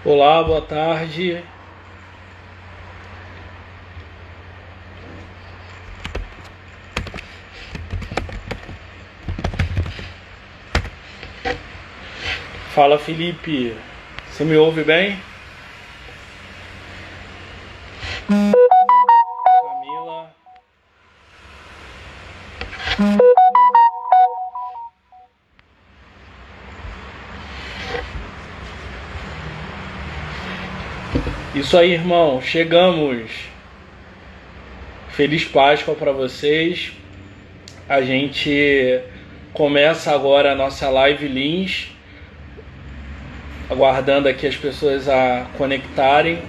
Olá, boa tarde. Fala, Felipe. Você me ouve bem? Camila. Isso aí, irmão. Chegamos. Feliz Páscoa para vocês. A gente começa agora a nossa live Lins, aguardando aqui as pessoas a conectarem.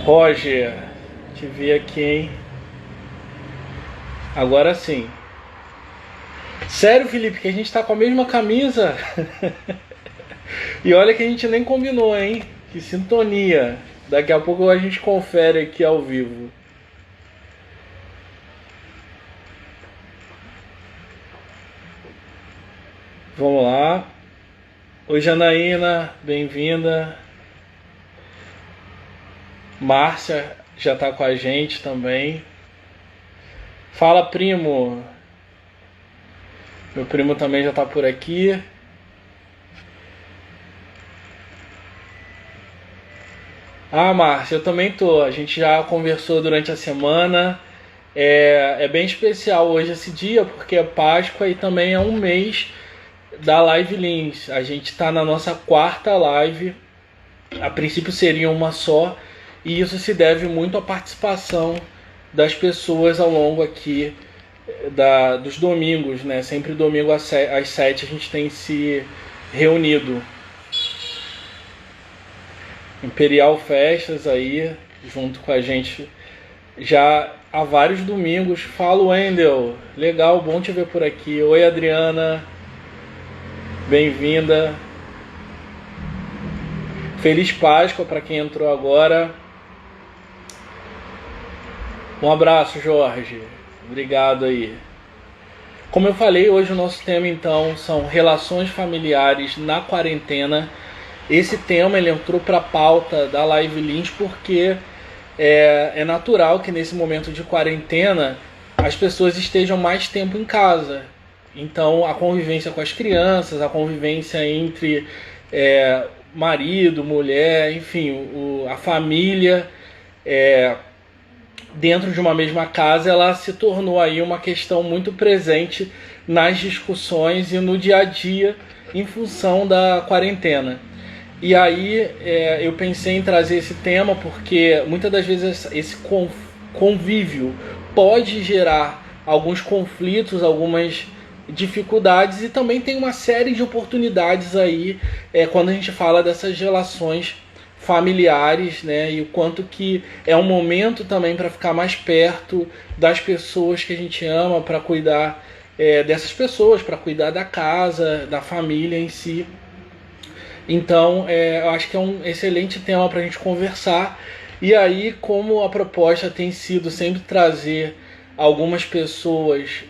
Roger, te vi aqui, hein? Agora sim. Sério, Felipe, que a gente tá com a mesma camisa? E olha que a gente nem combinou, hein? Que sintonia. Daqui a pouco a gente confere aqui ao vivo. Vamos lá. Oi, Janaína, bem-vinda. Márcia já tá com a gente também. Fala, primo. Meu primo também já tá por aqui. Ah, Márcia, eu também tô. A gente já conversou durante a semana. É bem especial hoje esse dia, porque é Páscoa e também é um mês da Live Lins. A gente tá na nossa quarta live. A princípio seria uma só. E isso se deve muito à participação das pessoas ao longo aqui dos domingos, né? Sempre domingo às 7 a gente tem se reunido. Imperial Festas aí, junto com a gente já há vários domingos. Fala, Wendel, legal, bom te ver por aqui. Oi, Adriana, bem-vinda. Feliz Páscoa para quem entrou agora. Um abraço, Jorge, obrigado aí. Como eu falei, hoje o nosso tema então são relações familiares na quarentena. Esse tema ele entrou para a pauta da Live Lins porque é natural que nesse momento de quarentena as pessoas estejam mais tempo em casa. Então a convivência com as crianças, a convivência entre marido, mulher, enfim, a família dentro de uma mesma casa, ela se tornou aí uma questão muito presente nas discussões e no dia a dia em função da quarentena. E aí eu pensei em trazer esse tema porque muitas das vezes esse convívio pode gerar alguns conflitos, algumas dificuldades, e também tem uma série de oportunidades aí quando a gente fala dessas relações familiares, né? E o quanto que é um momento também para ficar mais perto das pessoas que a gente ama, para cuidar dessas pessoas, para cuidar da casa, da família em si. Então, eu acho que é um excelente tema para a gente conversar. E aí, como a proposta tem sido sempre trazer algumas pessoas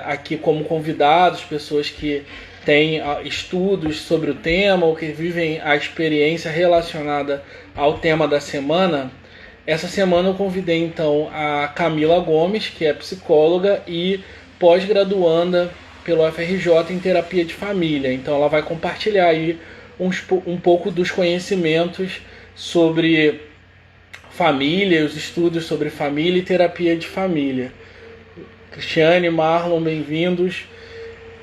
aqui como convidados, pessoas que têm estudos sobre o tema ou que vivem a experiência relacionada ao tema da semana, essa semana eu convidei então a Camila Gomes, que é psicóloga e pós-graduanda pelo FRJ em terapia de família. Então ela vai compartilhar aí um pouco dos conhecimentos sobre família, os estudos sobre família e terapia de família. Cristiane, Marlon, bem-vindos.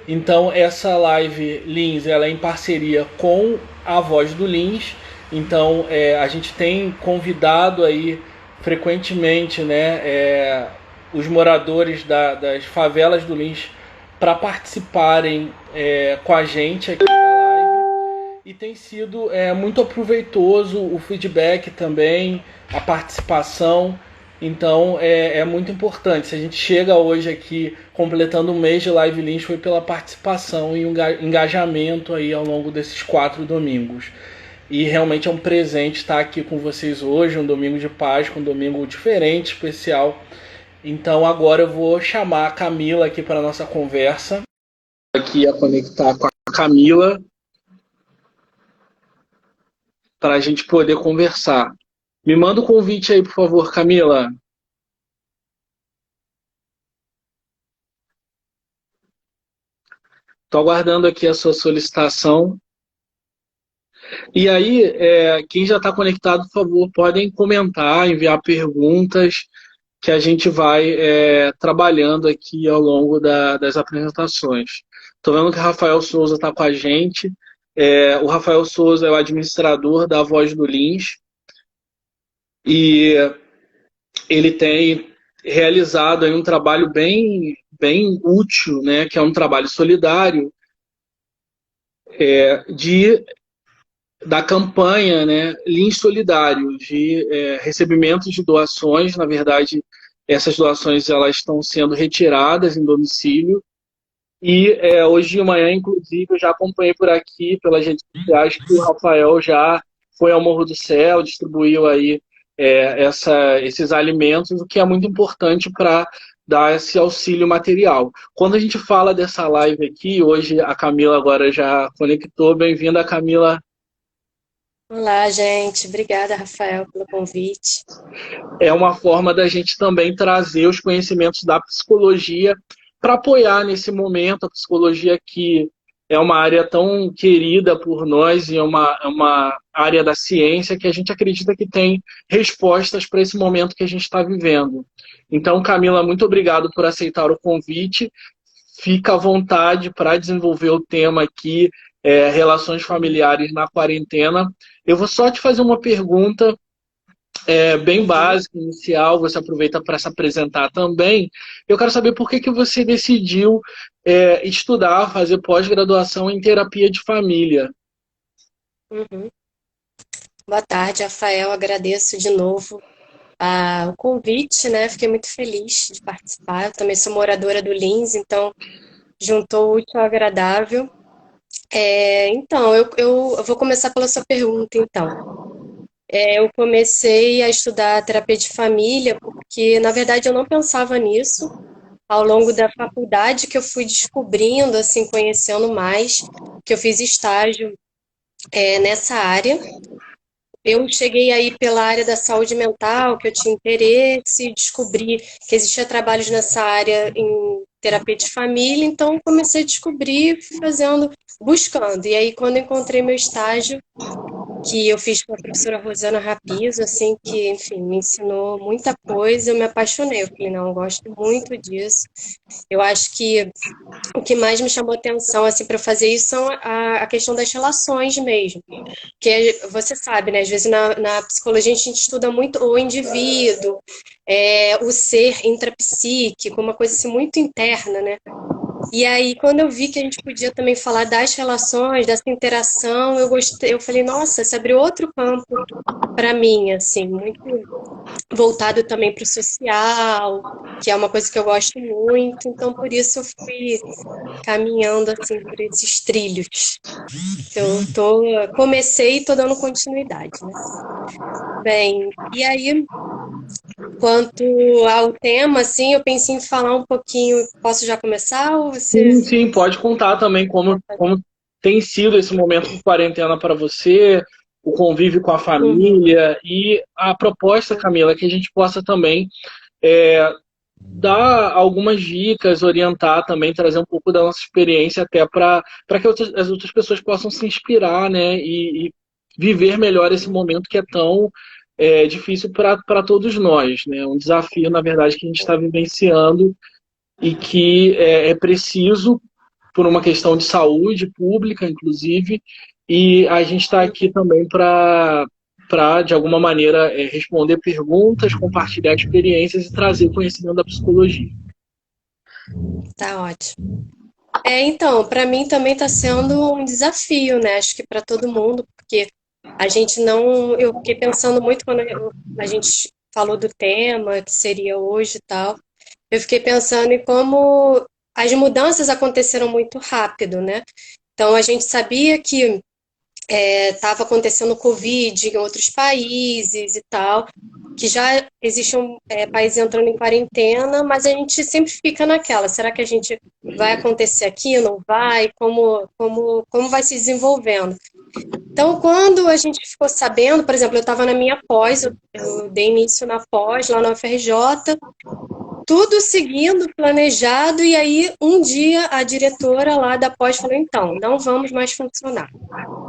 Então essa live Lins ela é em parceria com a Voz do Lins. Então a gente tem convidado aí frequentemente, né, os moradores das favelas do Lins para participarem com a gente aqui. E tem sido muito aproveitoso o feedback também, a participação. Então é muito importante. Se a gente chega hoje aqui completando um mês de Live Lins, foi pela participação e engajamento aí ao longo desses 4 domingos. E realmente é um presente estar aqui com vocês hoje, um domingo de Páscoa, um domingo diferente, especial. Então agora eu vou chamar a Camila aqui para a nossa conversa. Aqui a conectar com a Camila. para a gente poder conversar. Me manda o convite aí, por favor, Camila. Estou aguardando aqui a sua solicitação. E aí, quem já está conectado, por favor, podem comentar, enviar perguntas que a gente vai trabalhando aqui ao longo das apresentações. Estou vendo que o Rafael Souza está com a gente. O Rafael Souza é o administrador da Voz do Lins e ele tem realizado aí um trabalho bem, bem útil, né, que é um trabalho solidário de da campanha, né, Lins Solidário, de recebimento de doações. Na verdade, essas doações elas estão sendo retiradas em domicílio. E hoje de manhã, inclusive, eu já acompanhei por aqui, pelas redes sociais, que o Rafael já foi ao Morro do Céu, distribuiu aí esses alimentos, o que é muito importante para dar esse auxílio material. Quando a gente fala dessa live aqui, hoje a Camila agora já conectou. Bem-vinda, Camila. Olá, gente. Obrigada, Rafael, pelo convite. É uma forma da gente também trazer os conhecimentos da psicologia para apoiar nesse momento a psicologia, que é uma área tão querida por nós e é uma área da ciência que a gente acredita que tem respostas para esse momento que a gente está vivendo. Então, Camila, muito obrigado por aceitar o convite. Fica à vontade para desenvolver o tema aqui, relações familiares na quarentena. Eu vou só te fazer uma pergunta bem básica, inicial, você aproveita para se apresentar também. Eu quero saber por que você decidiu estudar, fazer pós-graduação em terapia de família. Uhum. Boa tarde, Rafael. Agradeço de novo o convite, né? Fiquei muito feliz de participar. Eu também sou moradora do Lins, então juntou o útil ao agradável. Então, eu vou começar pela sua pergunta, então. Eu comecei a estudar terapia de família porque, na verdade, eu não pensava nisso. Ao longo da faculdade que eu fui descobrindo, assim, conhecendo mais, que eu fiz estágio nessa área. Eu cheguei aí pela área da saúde mental, que eu tinha interesse, descobri que existia trabalhos nessa área em terapia de família, então comecei a descobrir, fazendo, buscando. E aí, quando encontrei meu estágio, que eu fiz com a professora Rosana Rapizo, assim, que, enfim, me ensinou muita coisa, eu me apaixonei. Eu falei, não, eu gosto muito disso. Eu acho que o que mais me chamou atenção, assim, para fazer isso são a questão das relações mesmo. Porque você sabe, né? Às vezes na psicologia a gente estuda muito o indivíduo, o ser intrapsíquico, uma coisa assim muito interna, né? E aí, quando eu vi que a gente podia também falar das relações, dessa interação, eu gostei, eu falei, nossa, se abriu outro campo para mim, assim, muito voltado também para o social, que é uma coisa que eu gosto muito, então por isso eu fui caminhando assim por esses trilhos. Então, comecei e tô dando continuidade, né? Bem, e aí, quanto ao tema, assim, eu pensei em falar um pouquinho. Posso já começar ou você Sim, sim, pode contar também como tem sido esse momento de quarentena para você, o convívio com a Uhum, família e a proposta, Camila, é que a gente possa também dar algumas dicas, orientar também, trazer um pouco da nossa experiência até para que as outras pessoas possam se inspirar, né, e viver melhor esse momento que é tão difícil para todos nós, né? Um desafio, na verdade, que a gente está vivenciando e que é preciso por uma questão de saúde pública, inclusive, e a gente está aqui também para, de alguma maneira, responder perguntas, compartilhar experiências e trazer conhecimento da psicologia. tá ótimo. Então, para mim também está sendo um desafio, né? Acho que para todo mundo, porque a gente não. Eu fiquei pensando muito quando a gente falou do tema, que seria hoje e tal. Eu fiquei pensando em como as mudanças aconteceram muito rápido, né? Então, a gente sabia que estava acontecendo Covid em outros países e tal, que já existiam países entrando em quarentena, mas a gente sempre fica naquela, será que a gente vai acontecer aqui, não vai? Como vai se desenvolvendo? Então, quando a gente ficou sabendo, por exemplo, eu estava na minha pós, eu dei início na pós, lá na UFRJ, tudo seguindo, planejado, e aí um dia a diretora lá da pós falou, então, não vamos mais funcionar.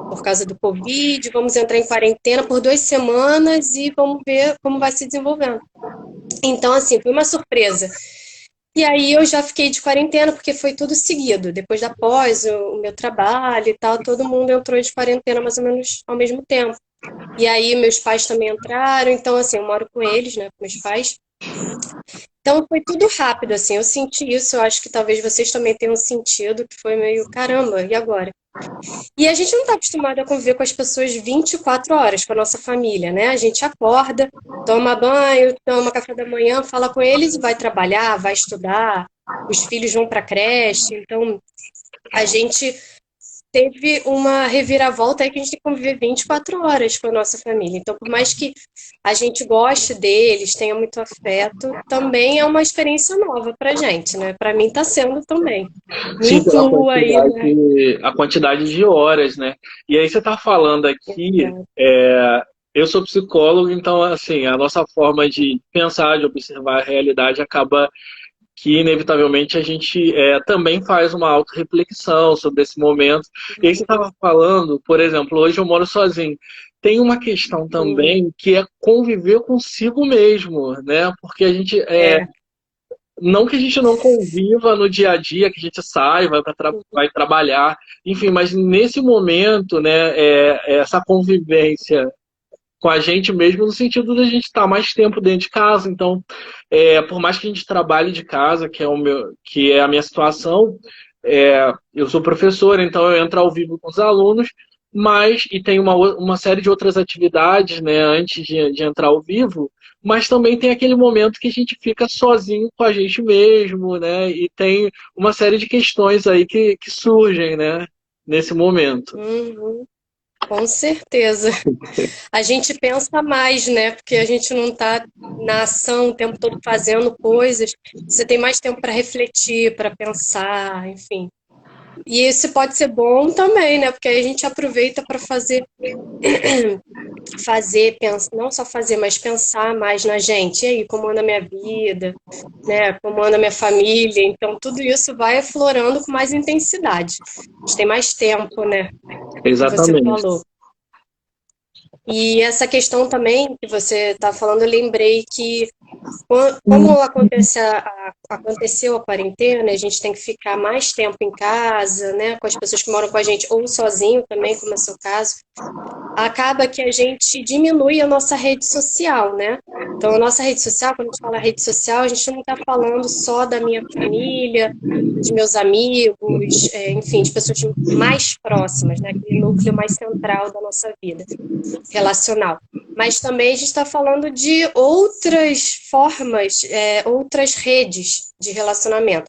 Por causa do Covid, vamos entrar em quarentena por 2 semanas e vamos ver como vai se desenvolvendo. Então, assim, foi uma surpresa. E aí eu já fiquei de quarentena, porque foi tudo seguido. Depois da pós, o meu trabalho e tal, todo mundo entrou de quarentena mais ou menos ao mesmo tempo. E aí meus pais também entraram, então assim, eu moro com eles, né, com meus pais. Então foi tudo rápido, assim, eu senti isso, eu acho que talvez vocês também tenham sentido, que foi meio, caramba, e agora? E a gente não está acostumado a conviver com as pessoas 24 horas, com a nossa família, né? A gente acorda, toma banho, toma café da manhã, fala com eles e vai trabalhar, vai estudar, os filhos vão para a creche, então a gente teve uma reviravolta aí que a gente tem que conviver 24 horas com a nossa família. Então, por mais que a gente goste deles, tenha muito afeto, também é uma experiência nova pra gente, né? Pra mim tá sendo também. Me Sim, pela incluo aí, né? a quantidade de horas, né? E aí você está falando aqui, eu sou psicólogo, então assim, a nossa forma de pensar, de observar a realidade acaba que inevitavelmente a gente também faz uma autorreflexão sobre esse momento. E aí você estava falando, por exemplo, hoje eu moro sozinho. Tem uma questão também que é conviver consigo mesmo, né? Porque a gente É. não que a gente não conviva no dia a dia, que a gente sai, vai trabalhar, enfim, mas nesse momento, né, essa convivência com a gente mesmo, no sentido da gente estar mais tempo dentro de casa. Então, por mais que a gente trabalhe de casa, que é a minha situação, eu sou professor, então eu entro ao vivo com os alunos, e tem uma série de outras atividades, né, antes de entrar ao vivo, mas também tem aquele momento que a gente fica sozinho com a gente mesmo, né, e tem uma série de questões aí que surgem, né, nesse momento. Uhum. Com certeza. A gente pensa mais, né? Porque a gente não está na ação o tempo todo fazendo coisas. Você tem mais tempo para refletir, para pensar, enfim. E isso pode ser bom também, né? Porque aí a gente aproveita para pensar, não só fazer, mas pensar mais na gente. E aí, como anda a minha vida, né? Como anda a minha família. Então, tudo isso vai aflorando com mais intensidade. A gente tem mais tempo, né? Que você Exatamente. falou. E essa questão também que você está falando, eu lembrei que como aconteceu a quarentena, a gente tem que ficar mais tempo em casa, né, com as pessoas que moram com a gente, ou sozinho também, como é o seu caso, acaba que a gente diminui a nossa rede social, né? Então, a nossa rede social, quando a gente fala rede social, a gente não está falando só da minha família, de meus amigos, enfim, de pessoas mais próximas, né? Aquele núcleo mais central da nossa vida relacional. Mas também a gente está falando de outras formas, outras redes de relacionamento.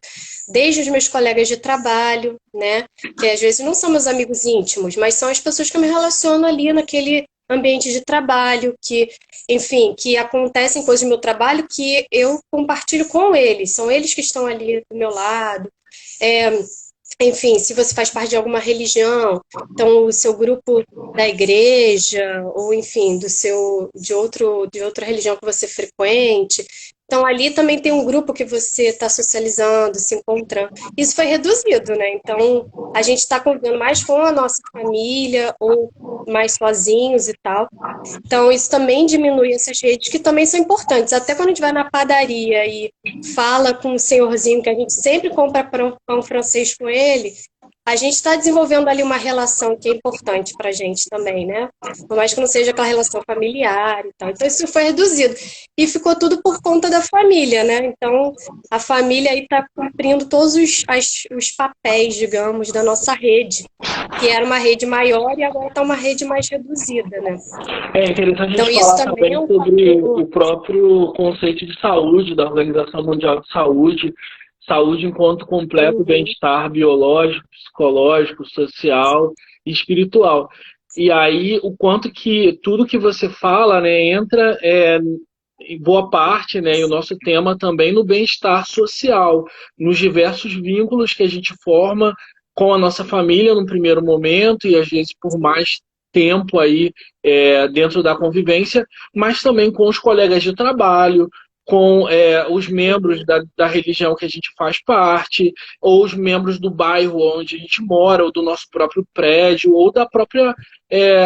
Desde os meus colegas de trabalho, né? Que às vezes não são meus amigos íntimos, mas são as pessoas que eu me relaciono ali naquele ambiente de trabalho, que, enfim, que acontecem coisas no meu trabalho que eu compartilho com eles. São eles que estão ali do meu lado. É, enfim, se você faz parte de alguma religião, então o seu grupo da igreja, ou enfim, de outra religião que você frequente. Então ali também tem um grupo que você está socializando, se encontrando. Isso foi reduzido, né? Então a gente está convivendo mais com a nossa família, ou mais sozinhos e tal. Então isso também diminui essas redes que também são importantes. Até quando a gente vai na padaria e fala com o senhorzinho que a gente sempre compra pão francês com ele, a gente está desenvolvendo ali uma relação que é importante para a gente também, né? Por mais que não seja aquela relação familiar e tal. Então, isso foi reduzido. E ficou tudo por conta da família, né? Então, a família aí está cumprindo todos os papéis, digamos, da nossa rede, que era uma rede maior e agora está uma rede mais reduzida, né? É interessante a Então, gente isso falar também é também um sobre fator. o próprio conceito de saúde da Organização Mundial de Saúde, saúde enquanto completo Uhum. bem-estar biológico, psicológico, social e espiritual. E aí, o quanto que tudo que você fala, né, entra em boa parte, né, e o nosso tema também no bem-estar social, nos diversos vínculos que a gente forma com a nossa família no primeiro momento e às vezes por mais tempo aí dentro da convivência, mas também com os colegas de trabalho, com os membros da religião que a gente faz parte, ou os membros do bairro onde a gente mora, ou do nosso próprio prédio, ou da própria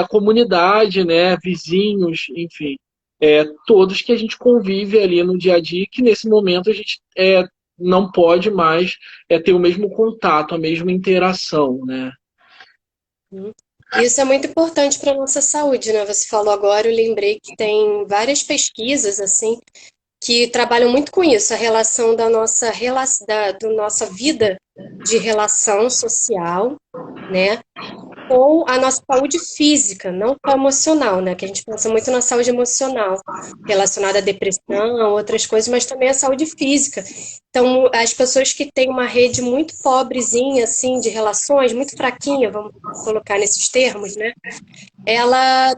comunidade, né, vizinhos, enfim. Todos que a gente convive ali no dia a dia, que nesse momento a gente não pode mais ter o mesmo contato, a mesma interação, né? Isso é muito importante para a nossa saúde, né? Você falou agora, eu lembrei que tem várias pesquisas, assim, que trabalham muito com isso, a relação da nossa vida de relação social, né? Com a nossa saúde física, não só emocional, né? Que a gente pensa muito na saúde emocional, relacionada à depressão, outras coisas, mas também a saúde física. Então, as pessoas que têm uma rede muito pobrezinha, assim, de relações, muito fraquinha, vamos colocar nesses termos, né? Ela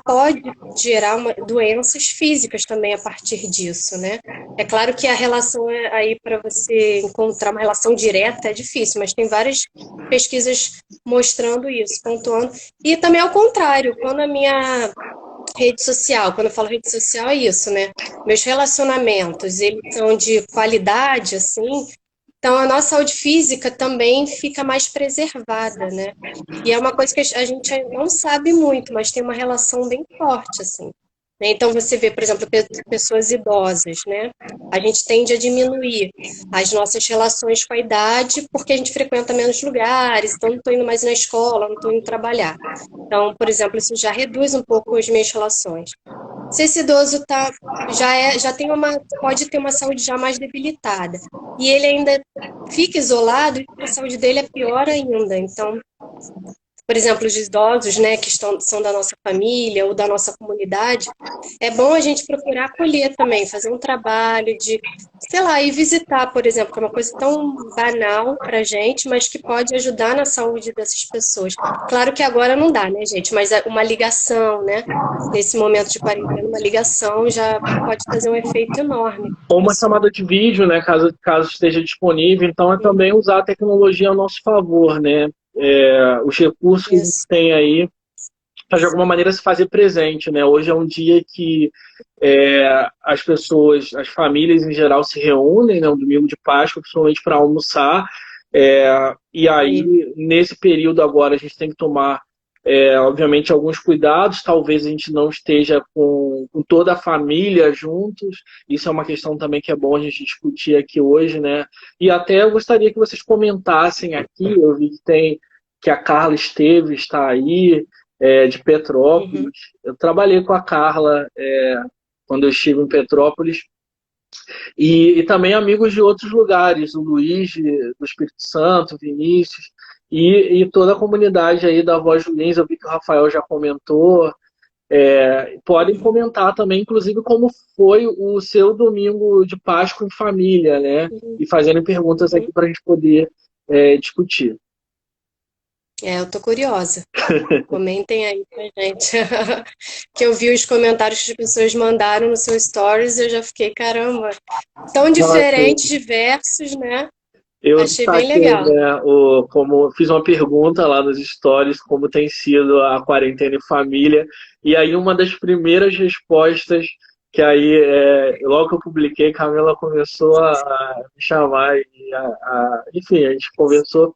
pode gerar doenças físicas também a partir disso, né? É claro que a relação aí para você encontrar uma relação direta é difícil, mas tem várias pesquisas mostrando isso, pontuando. E também ao contrário, quando a minha rede social, quando eu falo rede social é isso, né? Meus relacionamentos, eles são de qualidade, assim, então a nossa saúde física também fica mais preservada, né? E é uma coisa que a gente não sabe muito, mas tem uma relação bem forte, assim. Né? Então você vê, por exemplo, pessoas idosas, né? A gente tende a diminuir as nossas relações com a idade porque a gente frequenta menos lugares, então não estou indo mais na escola, não estou indo trabalhar. Então, por exemplo, isso já reduz um pouco as minhas relações. Se esse idoso já tem pode ter uma saúde já mais debilitada e ele ainda fica isolado, a saúde dele é pior ainda. Então, por exemplo, os idosos, né, que são da nossa família ou da nossa comunidade, é bom a gente procurar acolher também, fazer um trabalho de, sei lá, ir visitar, por exemplo, que é uma coisa tão banal pra gente, mas que pode ajudar na saúde dessas pessoas. Claro que agora não dá, né, gente, mas uma ligação, né, nesse momento de quarentena, uma ligação já pode fazer um efeito enorme Ou para a uma pessoa. chamada de vídeo, né, caso esteja disponível. Então, é também usar a tecnologia a nosso favor, né? Os recursos que a gente Isso. tem aí para, de alguma maneira, se fazer presente, né? Hoje é um dia que as pessoas, as famílias em geral se reúnem, né, um domingo de Páscoa, principalmente para almoçar. E aí, nesse período agora, a gente tem que tomar, obviamente, alguns cuidados. Talvez a gente não esteja com toda a família juntos. Isso é uma questão também que é bom a gente discutir aqui hoje, né? E até eu gostaria que vocês comentassem aqui. Eu vi que a Carla Esteves está aí, de Uhum. Petrópolis. Eu trabalhei com a Carla quando eu estive em Petrópolis. E também amigos de outros lugares, o Luiz do Espírito Santo, Vinícius, e toda a comunidade aí da Voz do Lins. Eu vi que o Rafael já comentou. Podem comentar também, inclusive, como foi o seu domingo de Páscoa em família, né? E fazendo perguntas Uhum. aqui para a gente poder discutir. Eu tô curiosa. Comentem aí pra gente. Que eu vi os comentários que as pessoas mandaram no seu stories e eu já fiquei, caramba, tão Nossa, diferentes, diversos, né? eu Achei bem destaquei, legal. né, como fiz uma pergunta lá nos stories, como tem sido a quarentena em família, e aí uma das primeiras respostas que aí, logo que eu publiquei, Camila começou a me chamar, enfim, a gente conversou,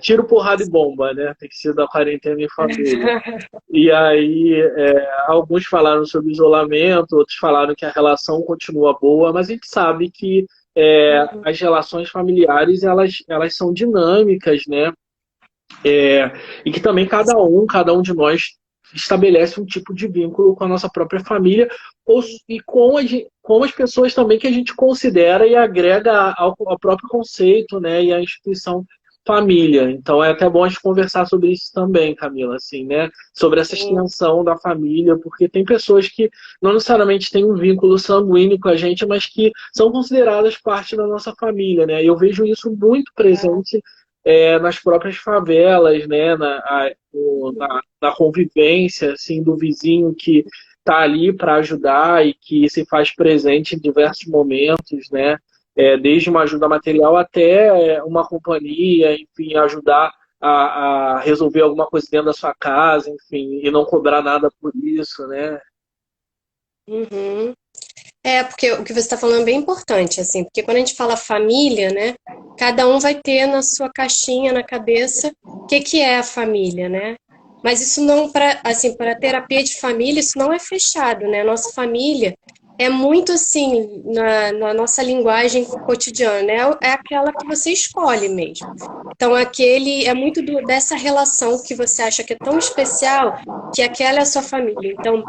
tiro, porrada e bomba, né, tem sido a quarentena em família. E aí, alguns falaram sobre isolamento, outros falaram que a relação continua boa, mas a gente sabe que Uhum. as relações familiares elas são dinâmicas, né? E que também cada um de nós estabelece um tipo de vínculo com a nossa própria família e com as pessoas também que a gente considera e agrega ao próprio conceito, né? E à instituição família. Então é até bom a gente conversar sobre isso também, Camila, assim, né? Sobre essa Sim. extensão da família, porque tem pessoas que não necessariamente têm um vínculo sanguíneo com a gente, mas que são consideradas parte da nossa família, né? E eu vejo isso muito presente nas próprias favelas, né, na convivência assim, do vizinho que está ali para ajudar e que se faz presente em diversos momentos, né? desde uma ajuda material até uma companhia, enfim, ajudar a resolver alguma coisa dentro da sua casa, enfim, e não cobrar nada por isso, né? Uhum. Porque o que você está falando é bem importante, assim, porque quando a gente fala família, né, cada um vai ter na sua caixinha, na cabeça, o que que é a família, né? Mas isso não, para assim, para terapia de família, isso não é fechado, né? Nossa família é muito assim, na nossa linguagem cotidiana, né? É aquela que você escolhe mesmo. Então, aquele é muito dessa relação que você acha que é tão especial que aquela é a sua família. Então,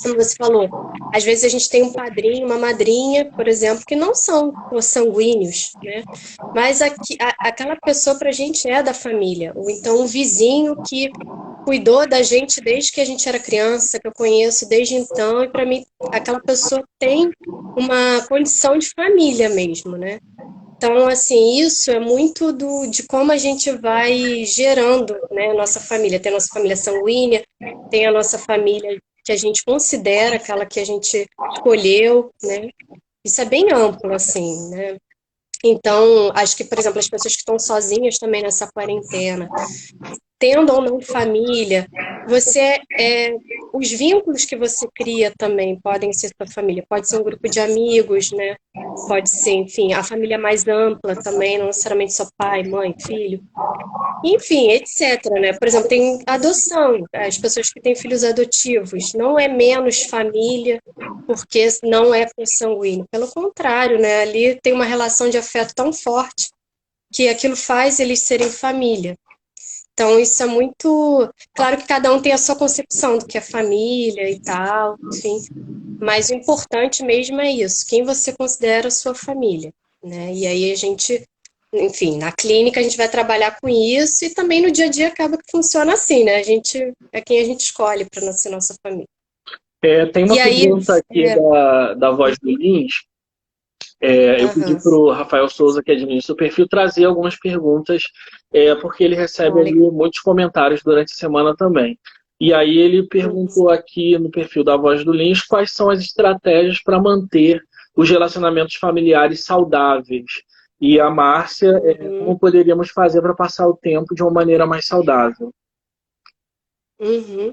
como você falou, às vezes a gente tem um padrinho, uma madrinha, por exemplo, que não são consanguíneos, né? Mas aquela pessoa para a gente é da família. Ou então um vizinho que cuidou da gente desde que a gente era criança, que eu conheço desde então, e para mim aquela pessoa tem uma condição de família mesmo, né? Então, assim, isso é muito de como a gente vai gerando, né, a nossa família. Tem a nossa família sanguínea, tem a nossa família que a gente considera aquela que a gente escolheu, né? Isso é bem amplo, assim, né? Então, acho que, por exemplo, as pessoas que estão sozinhas também nessa quarentena, tendo ou não família, os vínculos que você cria também podem ser sua família. Pode ser um grupo de amigos, né? Pode ser, enfim, a família mais ampla também, não necessariamente só pai, mãe, filho. Enfim, etc, né? Por exemplo, tem adoção, as pessoas que têm filhos adotivos, não é menos família porque não é consanguíneo. Pelo contrário, né? Ali tem uma relação de afeto tão forte que aquilo faz eles serem família. Então, isso é muito. Claro que cada um tem a sua concepção do que é família e tal, enfim. Mas o importante mesmo é isso, quem você considera sua família, né? E aí a gente, enfim, na clínica a gente vai trabalhar com isso e também no dia a dia acaba que funciona assim, né? A gente é quem a gente escolhe para ser nossa família. Tem uma E aí, pergunta aqui da Voz do Lins. Eu pedi aham, para o Rafael Souza, que administra o perfil, trazer algumas perguntas, porque ele recebe ali legal. muitos comentários durante a semana também. E aí ele perguntou aqui no perfil da Voz do Lins quais são as estratégias para manter os relacionamentos familiares saudáveis. E a Márcia, Uhum, como poderíamos fazer para passar o tempo de uma maneira mais saudável? uhum.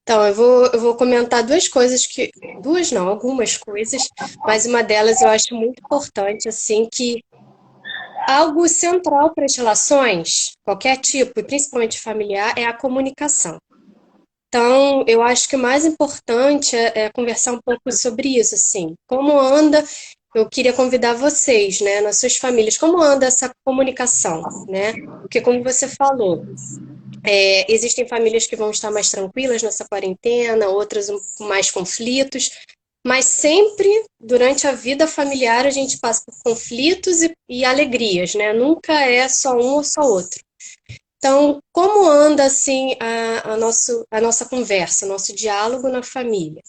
Então, eu vou comentar duas não, algumas coisas, mas uma delas eu acho muito importante, assim, que algo central para as relações, qualquer tipo, e principalmente familiar, é a comunicação. Então, eu acho que o mais importante é conversar um pouco sobre isso, assim, como anda, eu queria convidar vocês, né, nas suas famílias, como anda essa comunicação, né? Porque como você falou, existem famílias que vão estar mais tranquilas nessa quarentena, outras com mais conflitos, mas sempre durante a vida familiar a gente passa por conflitos e alegrias, né? Nunca é só um ou só outro. Então, como anda assim a nossa conversa, nosso diálogo na família?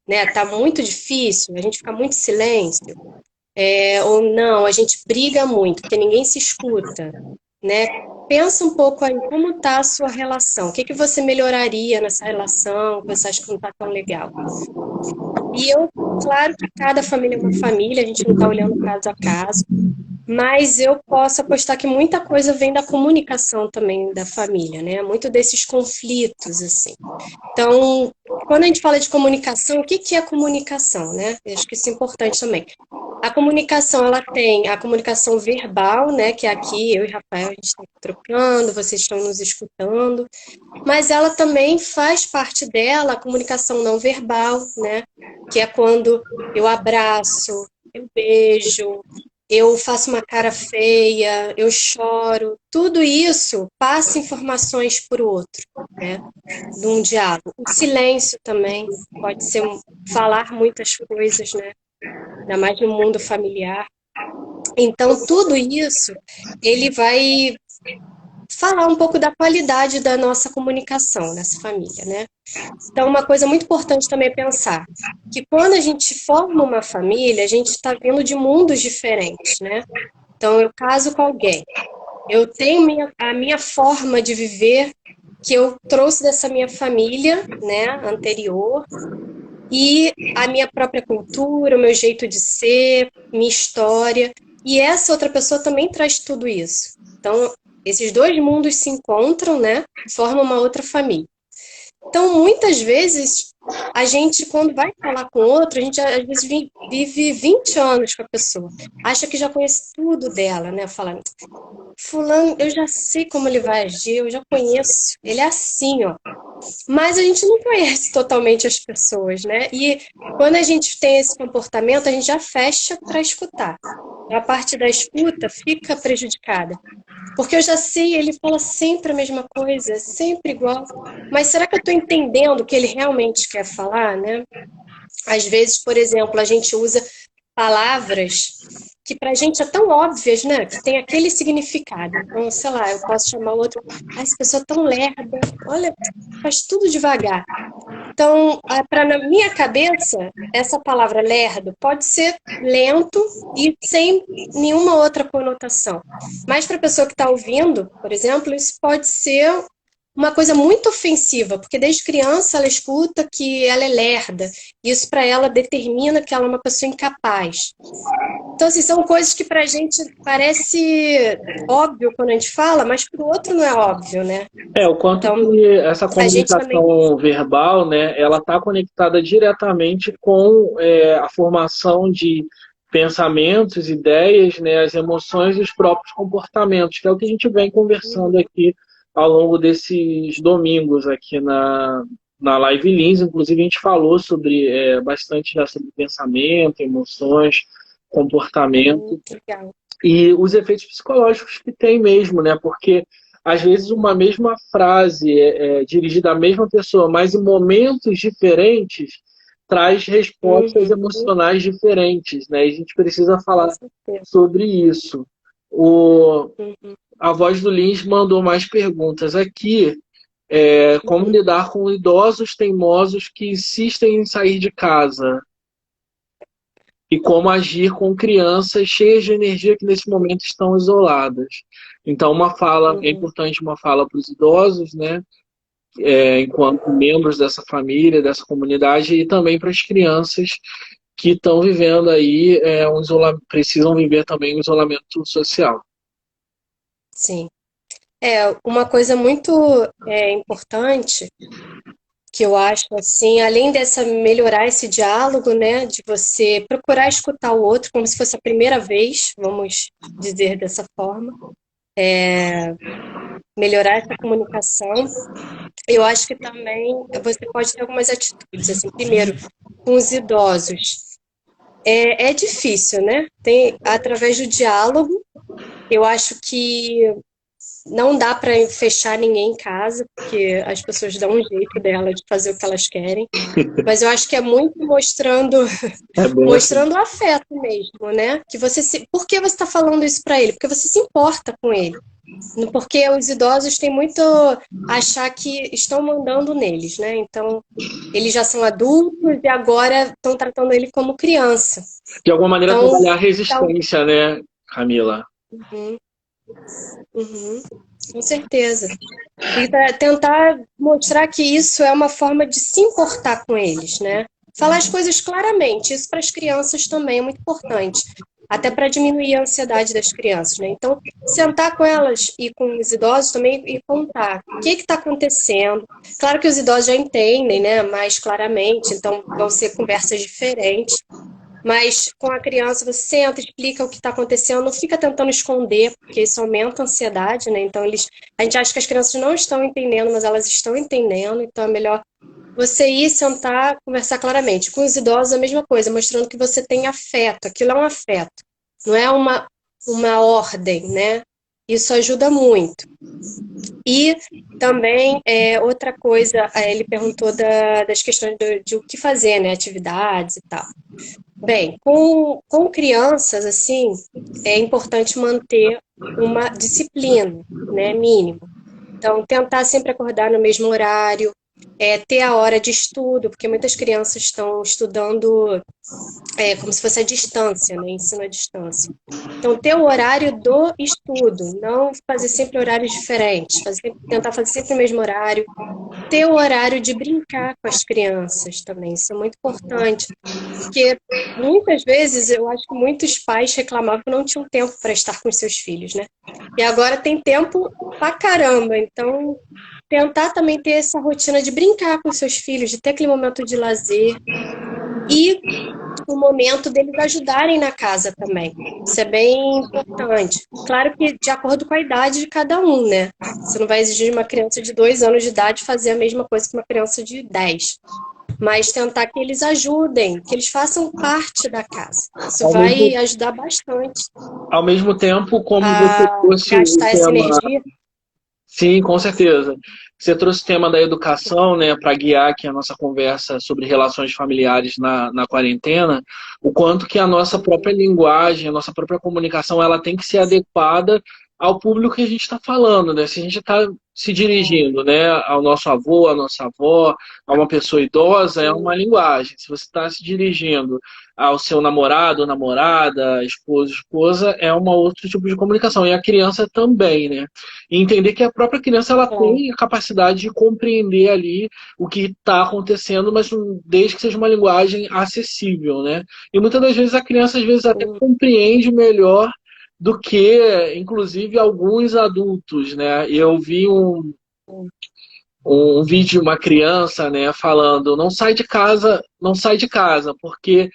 Né? Tá muito difícil, a gente fica muito em silêncio, ou não, a gente briga muito, porque ninguém se escuta, né? Pensa um pouco aí como está a sua relação, o que que você melhoraria nessa relação, que você acha que não está tão legal. Claro que cada família é uma família, a gente não está olhando caso a caso, mas eu posso apostar que muita coisa vem da comunicação também da família, né? Muito desses conflitos, assim. Então, quando a gente fala de comunicação, o que que é comunicação, né? Eu acho que isso é importante também. A comunicação, ela tem a comunicação verbal, né? Que é aqui, eu e Rafael, a gente está trocando, vocês estão nos escutando. Mas ela também faz parte dela a comunicação não verbal, né? Que é quando eu abraço, eu beijo, eu faço uma cara feia, eu choro. Tudo isso passa informações para o outro, né? De um diálogo. O silêncio também pode ser falar muitas coisas, né? Ainda mais no mundo familiar. Então, tudo isso, ele vai falar um pouco da qualidade da nossa comunicação nessa família, né? Então, uma coisa muito importante também é pensar que quando a gente forma uma família, a gente está vindo de mundos diferentes, né? Então, eu caso com alguém, eu tenho a minha forma de viver que eu trouxe dessa minha família, né, anterior, e a minha própria cultura, o meu jeito de ser, minha história. E essa outra pessoa também traz tudo isso. Então, esses dois mundos se encontram, né? Formam uma outra família. Então, muitas vezes, a gente, quando vai falar com outro, a gente às vezes vive 20 anos com a pessoa. Acha que já conhece tudo dela, né? Fala, fulano, eu já sei como ele vai agir, eu já conheço. Ele é assim, ó. Mas a gente não conhece totalmente as pessoas, né? E quando a gente tem esse comportamento, a gente já fecha para escutar. A parte da escuta fica prejudicada. Porque eu já sei, ele fala sempre a mesma coisa, sempre igual. Mas será que eu estou entendendo o que ele realmente quer falar, né? Às vezes, por exemplo, a gente usa palavras que para a gente é tão óbvias, né? Que tem aquele significado. Então, sei lá, eu posso chamar o outro, ah, essa pessoa é tão lerda, olha, faz tudo devagar. Então, para na minha cabeça, essa palavra lerdo pode ser lento e sem nenhuma outra conotação. Mas para a pessoa que está ouvindo, por exemplo, isso pode ser uma coisa muito ofensiva, porque desde criança ela escuta que ela é lerda. Isso para ela determina que ela é uma pessoa incapaz. Então, assim, são coisas que para a gente parece óbvio quando a gente fala, mas para o outro não é óbvio, né? O quanto Então, que essa a gente também. comunicação verbal, né, ela está conectada diretamente com a formação de pensamentos, ideias, né, as emoções e os próprios comportamentos, que é o que a gente vem conversando aqui ao longo desses domingos aqui na Live Lins. Inclusive, a gente falou sobre bastante já sobre pensamento, emoções, comportamento Legal. e os efeitos psicológicos que tem mesmo, né? Porque às vezes uma mesma frase dirigida à mesma pessoa, mas em momentos diferentes, traz respostas Uhum, emocionais diferentes, né? E a gente precisa com falar certeza. sobre isso. O, Uhum, a voz do Lins mandou mais perguntas aqui. Como uhum. lidar com idosos teimosos que insistem em sair de casa? E como agir com crianças cheias de energia que nesse momento estão isoladas. Então, é Uhum. importante uma fala para os idosos, né? Enquanto membros dessa família, dessa comunidade, e também para as crianças que estão vivendo aí precisam viver também o isolamento social. Sim. Uma coisa muito importante que eu acho assim, além dessa melhorar esse diálogo, né, de você procurar escutar o outro como se fosse a primeira vez, vamos dizer dessa forma, melhorar essa comunicação. Eu acho que também você pode ter algumas atitudes, assim, primeiro, com os idosos. É difícil, né? Tem através do diálogo. Eu acho que não dá para fechar ninguém em casa, porque as pessoas dão um jeito dela de fazer o que elas querem. Mas eu acho que é muito mostrando É bem assim. mostrando afeto mesmo, né? Que por que você está falando isso para ele? Porque você se importa com ele. Porque os idosos têm muito a achar que estão mandando neles, né? Então, eles já são adultos e agora estão tratando ele como criança. De alguma maneira, Então, trabalhar a tal- resistência, né, Camila? Uhum, uhum, com certeza. E tentar mostrar que isso é uma forma de se importar com eles, né? Falar as coisas claramente, isso para as crianças também é muito importante, até para diminuir a ansiedade das crianças, né? Então, sentar com elas e com os idosos também e contar o que está acontecendo. Claro que os idosos já entendem, né, mais claramente, então vão ser conversas diferentes. Mas com a criança você senta, explica o que está acontecendo, não fica tentando esconder, porque isso aumenta a ansiedade, né? Então a gente acha que as crianças não estão entendendo, mas elas estão entendendo, então é melhor você ir sentar, conversar claramente. Com os idosos a mesma coisa, mostrando que você tem afeto, aquilo é um afeto, não é uma ordem, né? Isso ajuda muito. E também, outra coisa, ele perguntou das questões de o que fazer, né? Atividades e tal. Bem, com crianças, assim, é importante manter uma disciplina, né, mínima. Então, tentar sempre acordar no mesmo horário, ter a hora de estudo, porque muitas crianças estão estudando como se fosse a distância, né, ensino à distância. Então, ter o horário do estudo, não fazer sempre horários diferentes, tentar fazer sempre o mesmo horário, ter o horário de brincar com as crianças também, isso é muito importante, porque muitas vezes eu acho que muitos pais reclamavam que não tinham tempo para estar com os seus filhos, né? E agora tem tempo pra caramba, então tentar também ter essa rotina de brincar com os seus filhos, de ter aquele momento de lazer e o momento deles ajudarem na casa também. Isso é bem importante. Claro que de acordo com a idade de cada um, né? Você não vai exigir de uma criança de 2 anos de idade fazer a mesma coisa que uma criança de 10. Mas tentar que eles ajudem, que eles façam parte da casa. Isso Ao mesmo, vai ajudar bastante ao mesmo tempo, como você a trouxe o gastar essa tema. energia. Sim, com certeza. Você trouxe o tema da educação, né, para guiar aqui a nossa conversa sobre relações familiares na quarentena, o quanto que a nossa própria linguagem, a nossa própria comunicação, ela tem que ser adequada ao público que a gente está falando, né? Se a gente está se dirigindo, né, ao nosso avô, à nossa avó, a uma pessoa idosa, é uma linguagem. Se você está se dirigindo ao seu namorado, namorada, esposo, esposa, é um outro tipo de comunicação. E a criança também, né? E entender que a própria criança ela tem a capacidade de compreender ali o que está acontecendo, mas desde que seja uma linguagem acessível, né? E muitas das vezes a criança às vezes até compreende melhor do que, inclusive, alguns adultos, né? Eu vi um vídeo de uma criança, né, falando, não sai de casa, não sai de casa, porque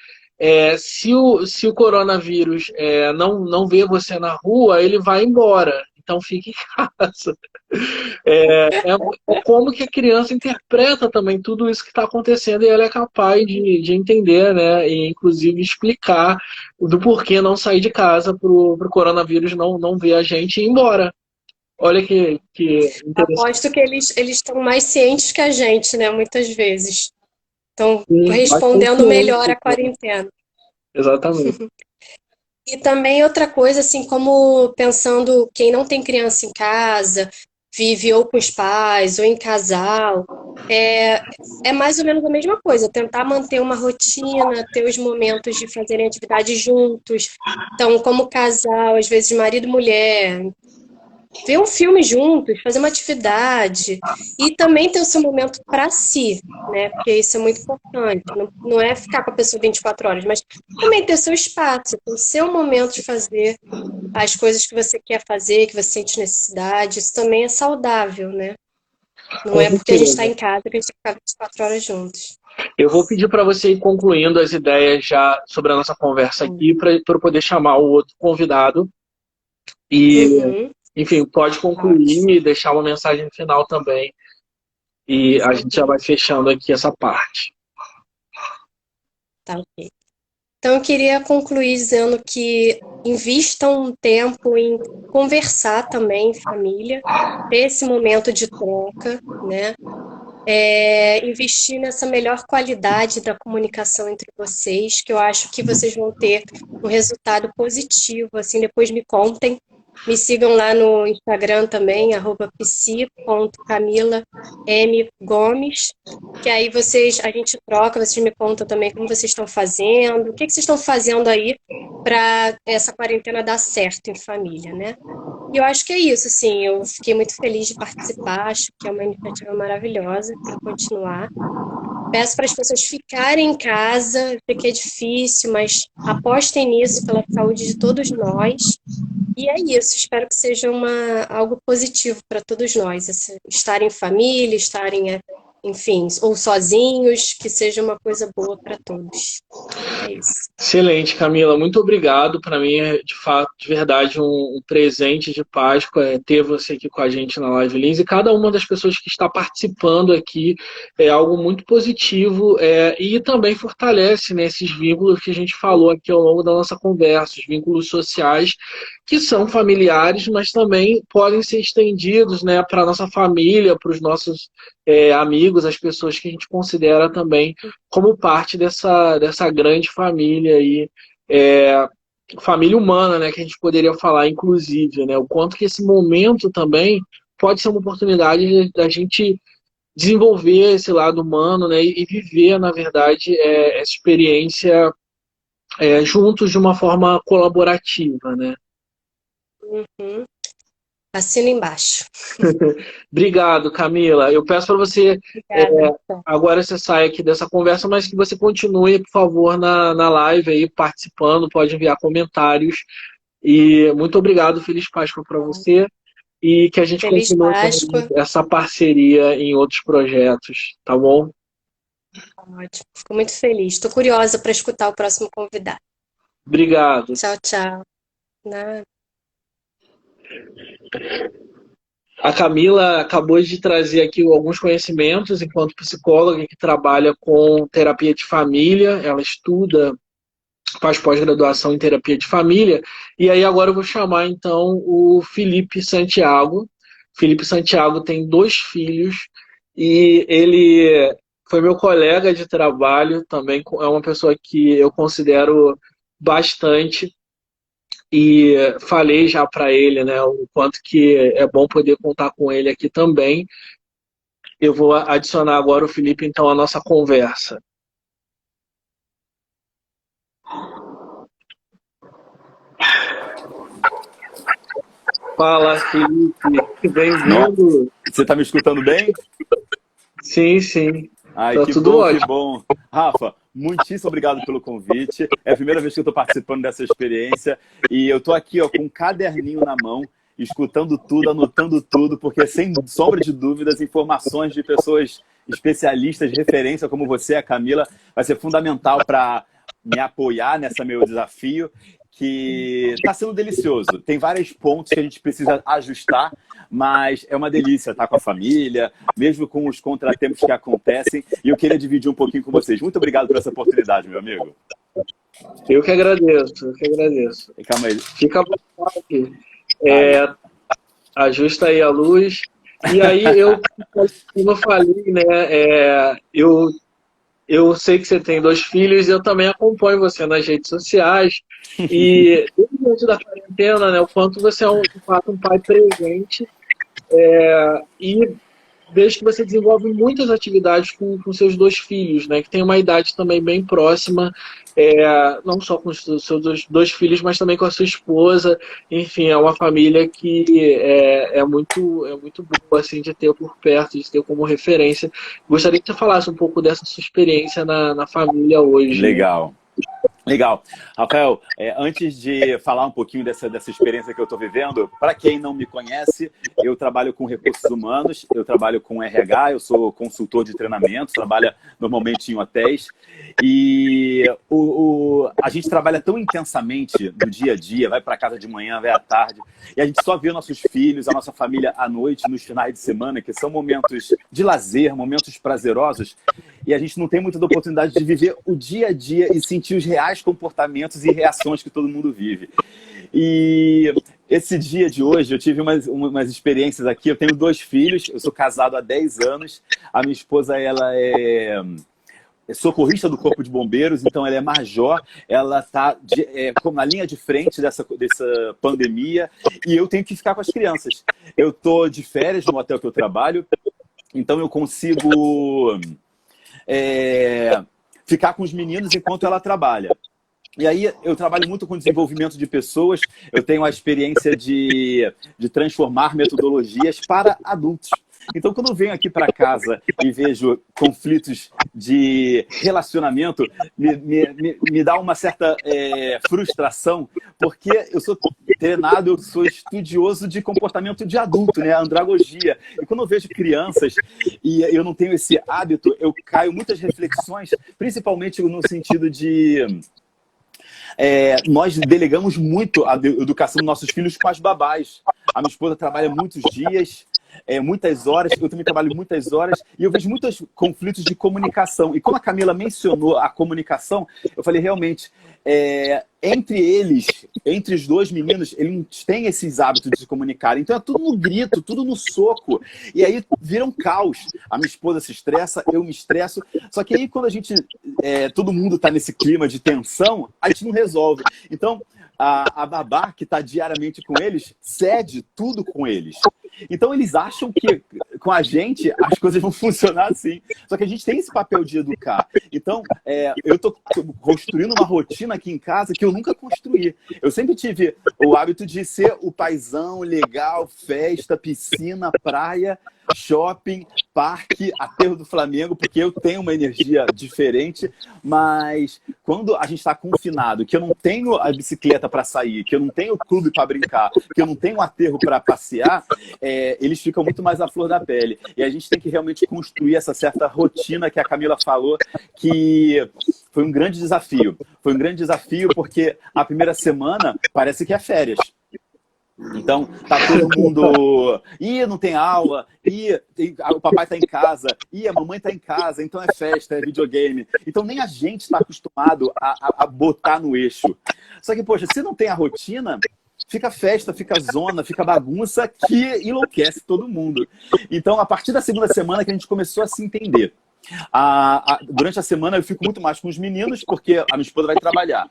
se o coronavírus não vê você na rua, ele vai embora. Então fique em casa. É como que a criança interpreta também tudo isso que está acontecendo e ela é capaz de entender, né? E inclusive explicar do porquê não sair de casa para o coronavírus não ver a gente e ir embora. Olha que interessante. Aposto que eles estão mais cientes que a gente, né? Muitas vezes. Estão Sim, mais respondendo melhor consciente, à quarentena. exatamente. E também outra coisa, assim, como pensando quem não tem criança em casa, vive ou com os pais, ou em casal, é mais ou menos a mesma coisa, tentar manter uma rotina, ter os momentos de fazerem atividades juntos. Então, como casal, às vezes marido e mulher, ver um filme juntos, fazer uma atividade e também ter o seu momento para si, né? Porque isso é muito importante. Não é ficar com a pessoa 24 horas, mas também ter seu espaço, ter o seu momento de fazer as coisas que você quer fazer, que você sente necessidade. Isso também é saudável, né? Não Com é porque a gente está certeza. em casa que a gente vai ficar 24 horas juntos. Eu vou pedir para você ir concluindo as ideias já sobre a nossa conversa aqui, para eu poder chamar o outro convidado. E, Uhum, enfim, pode concluir ótimo. e deixar uma mensagem final também. E a gente já Uhum, vai fechando aqui essa parte. tá ok. Então, eu queria concluir dizendo que invistam um tempo em conversar também em família, ter esse momento de troca, né? Investir nessa melhor qualidade da comunicação entre vocês, que eu acho que vocês vão ter um resultado positivo, assim, depois me contem. Me sigam lá no Instagram também, @psi.camila_m_gomes, que aí a gente troca, vocês me contam também como vocês estão fazendo, o que que vocês estão fazendo aí para essa quarentena dar certo em família, né? E eu acho que é isso, assim, eu fiquei muito feliz de participar, acho que é uma iniciativa maravilhosa para continuar. Peço para as pessoas ficarem em casa, eu sei que é difícil, mas apostem nisso pela saúde de todos nós. E é isso, espero que seja algo positivo para todos nós, estar em família, estarem, enfim, ou sozinhos, que seja uma coisa boa para todos. É isso. Excelente, Camila. Muito obrigado. Para mim é, de fato, de verdade, um presente de Páscoa ter você aqui com a gente na Live Lins. E cada uma das pessoas que está participando aqui é algo muito positivo e também fortalece, né, esses vínculos que a gente falou aqui ao longo da nossa conversa, os vínculos sociais que são familiares, mas também podem ser estendidos, né, para a nossa família, para os nossos amigos, as pessoas que a gente considera também como parte dessa grande família aí, família humana, né, que a gente poderia falar, inclusive, né, o quanto que esse momento também pode ser uma oportunidade da gente desenvolver esse lado humano, né, e viver, na verdade, essa experiência juntos de uma forma colaborativa, né. Uhum. Assina embaixo. Obrigado, Camila. Eu peço para você, Obrigada. agora você sai aqui dessa conversa, mas que você continue, por favor, na live aí, participando, pode enviar comentários. E muito obrigado, Feliz Páscoa para você. E que a gente Feliz continue Páscoa. essa parceria em outros projetos, tá bom? Ótimo. Fico muito feliz. Estou curiosa para escutar o próximo convidado. Obrigado. Tchau, tchau. Nada. A Camila acabou de trazer aqui alguns conhecimentos enquanto psicóloga que trabalha com terapia de família. Ela estuda, faz pós-graduação em terapia de família. E aí agora eu vou chamar então o Felipe Santiago. Felipe Santiago tem 2 filhos e ele foi meu colega de trabalho também. É uma pessoa que eu considero bastante. E falei já para ele, né, o quanto que é bom poder contar com ele aqui também. Eu vou adicionar agora o Felipe, então, à nossa conversa. Fala, Felipe. Bem-vindo. Você está me escutando bem? Sim, sim. Ai, Tá que tudo bom, que ótimo. bom. Rafa, muitíssimo obrigado pelo convite. É a primeira vez que eu estou participando dessa experiência e eu estou aqui ó, com um caderninho na mão, escutando tudo, anotando tudo, porque sem sombra de dúvidas, informações de pessoas especialistas de referência como você, a Camila, vai ser fundamental para me apoiar nesse meu desafio, que está sendo delicioso. Tem vários pontos que a gente precisa ajustar, mas é uma delícia estar com a família, mesmo com os contratempos que acontecem, e eu queria dividir um pouquinho com vocês. Muito obrigado por essa oportunidade, meu amigo. Eu que agradeço, eu que agradeço. Calma aí. Fica à vontade. Ajusta aí a luz. E aí, como eu falei, né, eu sei que você tem 2 filhos e eu também acompanho você nas redes sociais. E desde da quarentena, né, o quanto você é, de fato, um pai presente. E vejo que você desenvolve muitas atividades com seus 2 filhos, né, que tem uma idade também bem próxima, não só com os seus dois filhos, mas também com a sua esposa. Enfim, é uma família que é muito boa assim, de ter por perto, de ter como referência. Gostaria que você falasse um pouco dessa sua experiência na família hoje. Legal. Legal. Rafael, antes de falar um pouquinho dessa experiência que eu estou vivendo, para quem não me conhece, eu trabalho com recursos humanos, eu trabalho com RH, eu sou consultor de treinamento, trabalho normalmente em hotéis, e a gente trabalha tão intensamente no dia a dia, vai para casa de manhã, vai à tarde, e a gente só vê nossos filhos, a nossa família à noite, nos finais de semana, que são momentos de lazer, momentos prazerosos, e a gente não tem muita oportunidade de viver o dia a dia e sentir os reais comportamentos e reações que todo mundo vive. E esse dia de hoje, eu tive umas experiências aqui. Eu tenho 2 filhos, eu sou casado há 10 anos. A minha esposa, ela é socorrista do Corpo de Bombeiros, então ela é major, ela está na linha de frente dessa pandemia e eu tenho que ficar com as crianças. Eu estou de férias no hotel que eu trabalho, então eu consigo ficar com os meninos enquanto ela trabalha. E aí eu trabalho muito com desenvolvimento de pessoas, eu tenho a experiência de transformar metodologias para adultos. Então, quando eu venho aqui para casa e vejo conflitos de relacionamento, me dá uma certa frustração, porque eu sou treinado, eu sou estudioso de comportamento de adulto, né? Andragogia. E quando eu vejo crianças e eu não tenho esse hábito, eu caio muitas reflexões, principalmente no sentido de... nós delegamos muito a educação dos nossos filhos com as babás. A minha esposa trabalha muitos dias, muitas horas, eu também trabalho muitas horas, e eu vejo muitos conflitos de comunicação. E quando a Camila mencionou a comunicação, eu falei, realmente, entre eles, entre os 2 meninos, eles têm esses hábitos de se comunicar. Então é tudo no grito, tudo no soco. E aí vira um caos. A minha esposa se estressa, eu me estresso. Só que aí quando a gente, todo mundo está nesse clima de tensão, a gente não resolve. Então a babá que está diariamente com eles, cede tudo com eles. Então eles acham que com a gente, as coisas vão funcionar assim. Só que a gente tem esse papel de educar. Então, eu estou construindo uma rotina aqui em casa que eu nunca construí. Eu sempre tive o hábito de ser o paizão legal, festa, piscina, praia, shopping, parque, aterro do Flamengo, porque eu tenho uma energia diferente, mas quando a gente está confinado, que eu não tenho a bicicleta para sair, que eu não tenho clube para brincar, que eu não tenho aterro para passear, eles ficam muito mais à flor da pele. E a gente tem que realmente construir essa certa rotina que a Camila falou, que foi um grande desafio. Foi um grande desafio porque a primeira semana parece que é férias. Então, tá todo mundo... não tem aula, o papai tá em casa, a mamãe tá em casa, então é festa, é videogame. Então, nem a gente está acostumado a botar no eixo. Só que, poxa, se não tem a rotina, fica festa, fica zona, fica bagunça que enlouquece todo mundo. Então, a partir da segunda semana que a gente começou a se entender. Durante a semana eu fico muito mais com os meninos, porque a minha esposa vai trabalhar.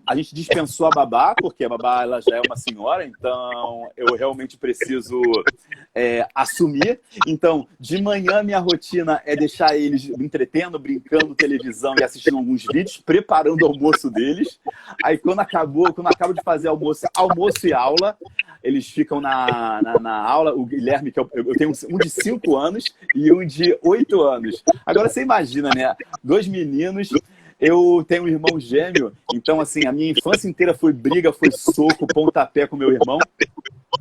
A gente dispensou a babá, porque a babá ela já é uma senhora, então eu realmente preciso assumir. Então, de manhã minha rotina é deixar eles entretendo, brincando, televisão e assistindo alguns vídeos, preparando o almoço deles. Aí quando acabo de fazer almoço e aula, eles ficam na aula. O Guilherme, que eu tenho um de 5 anos e um de 8 anos. Agora você imagina, né? 2 meninos. Eu tenho um irmão gêmeo, então assim, a minha infância inteira foi briga, foi soco, pontapé com meu irmão,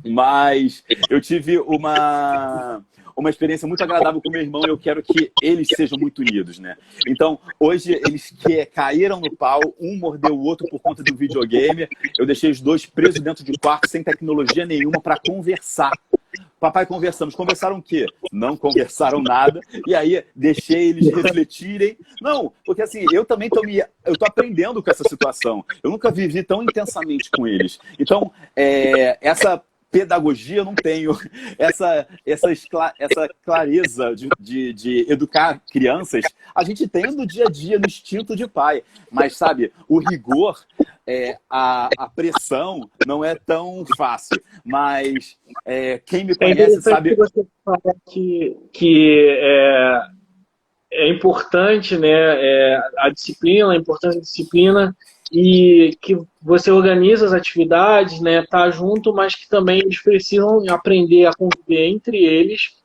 mas eu tive uma experiência muito agradável com meu irmão e eu quero que eles sejam muito unidos, né? Então, hoje eles caíram no pau, um mordeu o outro por conta do videogame, eu deixei os dois presos dentro de um quarto sem tecnologia nenhuma para conversar. Papai, conversaram o quê? Não conversaram nada, e aí deixei eles refletirem. Não, porque assim, eu também tô aprendendo com essa situação. Eu nunca vivi tão intensamente com eles. Então, essa pedagogia eu não tenho, essa clareza de educar crianças, a gente tem no dia a dia, no instinto de pai. Mas, sabe, o rigor, a pressão não é tão fácil. Mas quem me conhece sabe... Que você fala que é importante, né, a disciplina, a importância da disciplina, e que você organiza as atividades, né, tá junto, mas que também eles precisam aprender a conviver entre eles,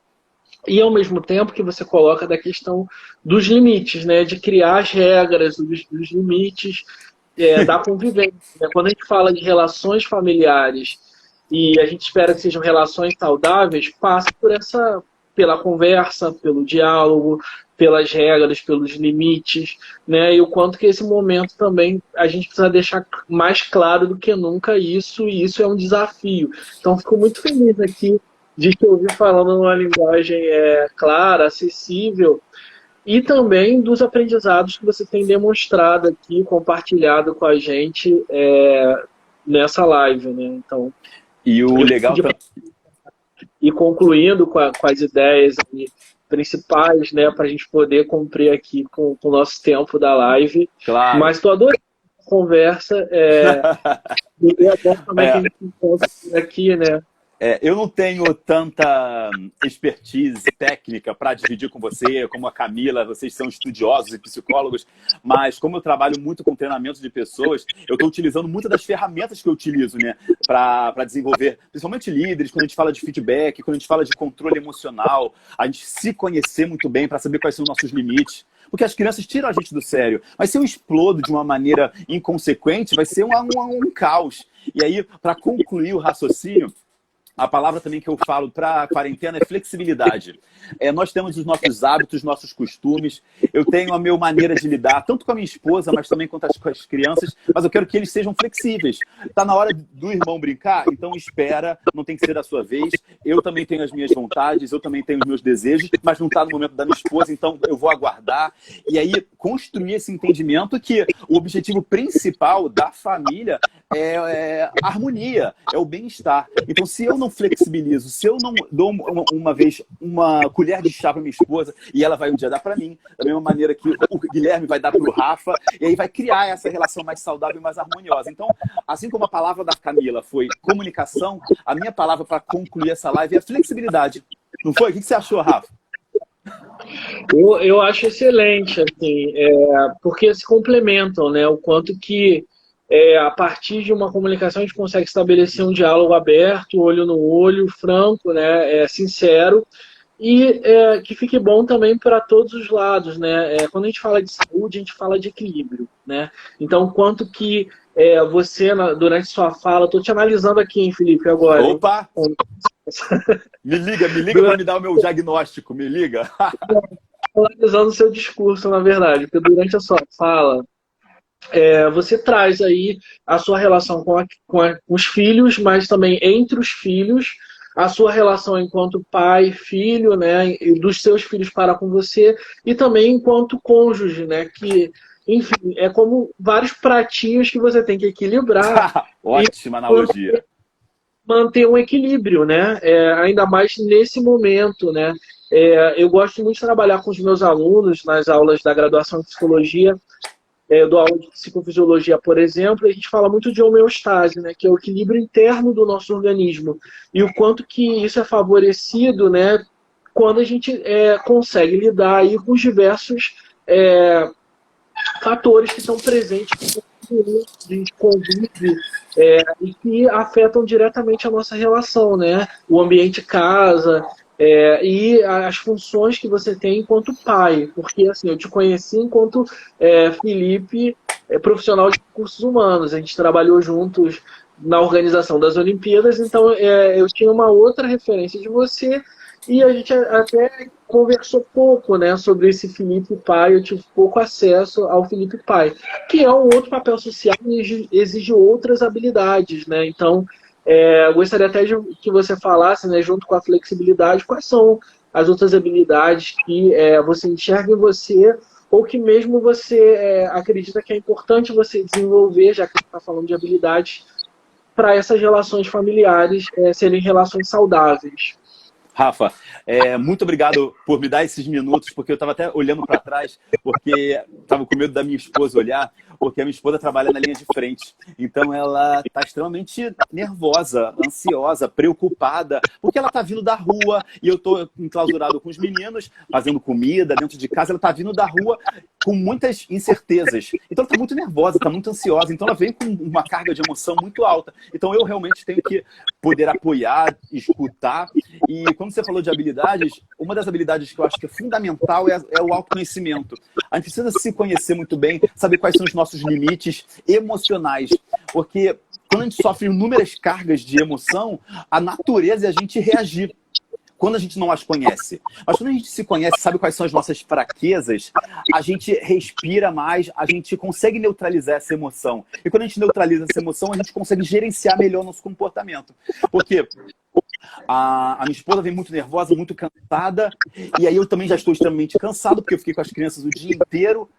e ao mesmo tempo que você coloca da questão dos limites, né, de criar as regras, dos limites da convivência. Né? Quando a gente fala de relações familiares e a gente espera que sejam relações saudáveis, passa pela conversa, pelo diálogo, pelas regras, pelos limites, né? E o quanto que esse momento também a gente precisa deixar mais claro do que nunca isso, e isso é um desafio. Então, fico muito feliz aqui de te ouvir falando numa linguagem clara, acessível, e também dos aprendizados que você tem demonstrado aqui, compartilhado com a gente nessa live, né? Então, e o legal... E concluindo com as ideias principais, né, para a gente poder cumprir aqui com o nosso tempo da live. Claro. Mas estou adorando a conversa. E é bom também que a gente encontre aqui, né? Eu não tenho tanta expertise técnica para dividir com você, como a Camila, vocês são estudiosos e psicólogos, mas como eu trabalho muito com treinamento de pessoas, eu estou utilizando muitas das ferramentas que eu utilizo, né, para desenvolver, principalmente líderes, quando a gente fala de feedback, quando a gente fala de controle emocional, a gente se conhecer muito bem para saber quais são os nossos limites. Porque as crianças tiram a gente do sério. Mas se eu explodo de uma maneira inconsequente, vai ser um caos. E aí, para concluir o raciocínio, a palavra também que eu falo para a quarentena é flexibilidade. Nós temos os nossos hábitos, nossos costumes. Eu tenho a minha maneira de lidar, tanto com a minha esposa, mas também com as crianças. Mas eu quero que eles sejam flexíveis. Está na hora do irmão brincar? Então espera, não tem que ser da sua vez. Eu também tenho as minhas vontades, eu também tenho os meus desejos, mas não está no momento da minha esposa, então eu vou aguardar. E aí construir esse entendimento que o objetivo principal da família é a harmonia, é o bem-estar. Então, se eu não flexibilizo, se eu não dou uma vez uma colher de chá para minha esposa e ela vai um dia dar para mim, da mesma maneira que o Guilherme vai dar para o Rafa, e aí vai criar essa relação mais saudável e mais harmoniosa. Então, assim como a palavra da Camila foi comunicação, a minha palavra para concluir essa live é flexibilidade. Não foi? O que você achou, Rafa? Eu acho excelente, assim, porque se complementam, né? O quanto que a partir de uma comunicação a gente consegue estabelecer um diálogo aberto, olho no olho, franco, né? Sincero, e que fique bom também para todos os lados, né? Quando a gente fala de saúde, a gente fala de equilíbrio, né? Então, quanto que você, durante sua fala, estou te analisando aqui, hein, Felipe, agora. Opa! Hein? Me liga para me dar o meu diagnóstico, me liga. Analisando o seu discurso, na verdade, porque durante a sua fala, você traz aí a sua relação com os filhos, mas também entre os filhos, a sua relação enquanto pai, filho, né, e dos seus filhos para com você, e também enquanto cônjuge, né, que, enfim, é como vários pratinhos que você tem que equilibrar. Ótima analogia. Manter um equilíbrio, né, ainda mais nesse momento, né. Eu gosto muito de trabalhar com os meus alunos nas aulas da graduação em psicologia. Eu dou aula de psicofisiologia, por exemplo, e a gente fala muito de homeostase, né, que é o equilíbrio interno do nosso organismo. E o quanto que isso é favorecido, né, quando a gente consegue lidar aí com os diversos fatores que estão presentes de convívio e que afetam diretamente a nossa relação, né? O ambiente casa, e as funções que você tem enquanto pai, porque assim, eu te conheci enquanto Felipe, profissional de recursos humanos, a gente trabalhou juntos na organização das Olimpíadas, então eu tinha uma outra referência de você, e a gente até conversou pouco, né, sobre esse Felipe pai. Eu tive pouco acesso ao Felipe pai, que é um outro papel social e exige outras habilidades, né? Então, eu gostaria até de que você falasse, né, junto com a flexibilidade, quais são as outras habilidades que você enxerga em você, ou que mesmo você acredita que é importante você desenvolver, já que você está falando de habilidades, para essas relações familiares serem relações saudáveis. Rafa, muito obrigado por me dar esses minutos, porque eu estava até olhando para trás, porque estava com medo da minha esposa olhar, porque a minha esposa trabalha na linha de frente. Então ela está extremamente nervosa, ansiosa, preocupada, porque ela está vindo da rua e eu estou enclausurado com os meninos, fazendo comida dentro de casa. Ela está vindo da rua com muitas incertezas. Então ela está muito nervosa, está muito ansiosa. Então ela vem com uma carga de emoção muito alta. Então eu realmente tenho que poder apoiar, escutar. E quando você falou de habilidades, uma das habilidades que eu acho que é fundamental é o autoconhecimento. A gente precisa se conhecer muito bem, saber quais são os nossos limites emocionais. Porque quando a gente sofre inúmeras cargas de emoção, a natureza é a gente reagir quando a gente não as conhece. Mas quando a gente se conhece, sabe quais são as nossas fraquezas, a gente respira mais, a gente consegue neutralizar essa emoção. E quando a gente neutraliza essa emoção, a gente consegue gerenciar melhor o nosso comportamento. Porque a minha esposa vem muito nervosa, muito cansada, e aí eu também já estou extremamente cansado, porque eu fiquei com as crianças o dia inteiro.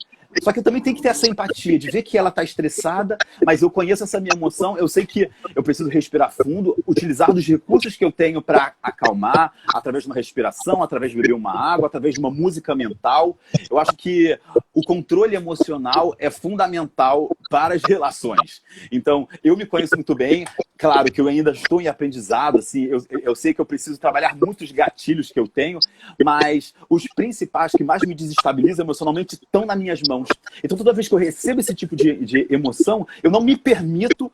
Só que eu também tenho que ter essa empatia de ver que ela está estressada, mas eu conheço essa minha emoção, eu sei que eu preciso respirar fundo, utilizar dos recursos que eu tenho para acalmar, através de uma respiração, através de beber uma água, através de uma música mental. Eu acho que o controle emocional é fundamental para as relações. Então, eu me conheço muito bem, claro que eu ainda estou em aprendizado, assim, eu sei que eu preciso trabalhar muitos gatilhos que eu tenho, mas os principais que mais me desestabilizam emocionalmente estão nas minhas mãos. Então, toda vez que eu recebo esse tipo de emoção, eu não me permito